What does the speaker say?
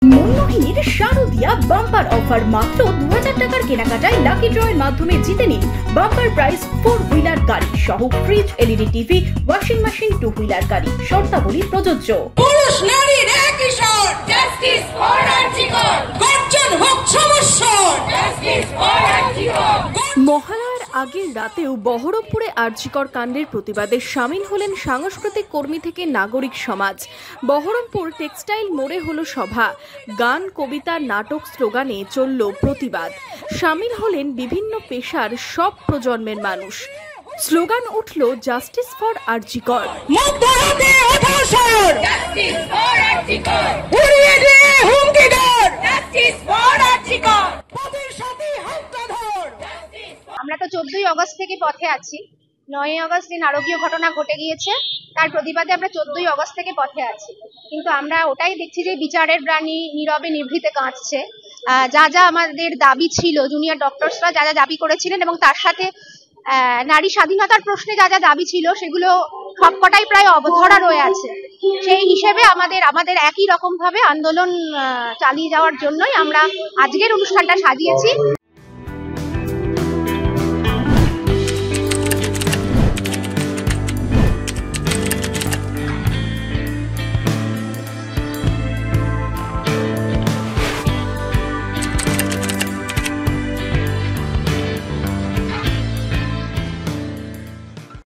মনমোহিনীর শারদিয়া bumper offer মাত্র 2000 টাকার কেনাকাটায় লাকি ড্রয়ের মাধ্যমে জিতে নিন বাম্পার প্রাইজ 4 হুইলার গাড়ি সহ fridge, LED TV, washing machine, 2 wheeler গাড়ি। শর্তাবলী প্রযোজ্য। পুরুষ নারীর একই স্বর, জাস্টিস ফর আরজিকর। গর্জন হোক সমস্যর, জাস্টিস ফর আরজিকর। মহালয়ার আগের রাতেও বহরমপুরে আরজিকর কাণ্ডের প্রতিবাদে সামিল হলেন সাংস্কৃতিক কর্মী থেকে নাগরিক সমাজ। বহরমপুর টেক্সটাইল মোড়ে হলো সভা, গান, কবিতা, নাটক, স্লোগানে চলল প্রতিবাদ। সামিল হলেন বিভিন্ন পেশার সব প্রজন্মের মানুষ। স্লোগান উঠল জাস্টিস ফর আরজিকর। মধ্যরাতে ওঠা স্বর, জাস্টিস ফর আরজিকর। উড়িয়ে দিয়ে হুমকি ধর, জাস্টিস ফর আরজিকর। পথের সাথী হাতটা ধর। আমরা তো 14ই আগস্ট থেকে পথে আছি। 9ই আগস্ট যে নারকীয় ঘটনা ঘটে গিয়েছে তার প্রতিবাদে আমরা 14ই আগস্ট থেকে পথে আছি। কিন্তু আমরা ওটাই দেখছি যে বিচারের বাণী নীরবে নিভৃতে কাঁদছে। যা যা আমাদের দাবি ছিল, জুনিয়র ডক্টরসরা যা যা দাবি করেছিলেন এবং তার সাথে নারী স্বাধীনতার প্রশ্নে যা যা দাবি ছিল সেগুলো সবকটাই প্রায় অবধরা রয়ে আছে। সেই হিসেবে আমাদের একই রকম ভাবে আন্দোলন চালিয়ে যাওয়ার জন্যই আমরা আজকের অনুষ্ঠানটা সাজিয়েছি।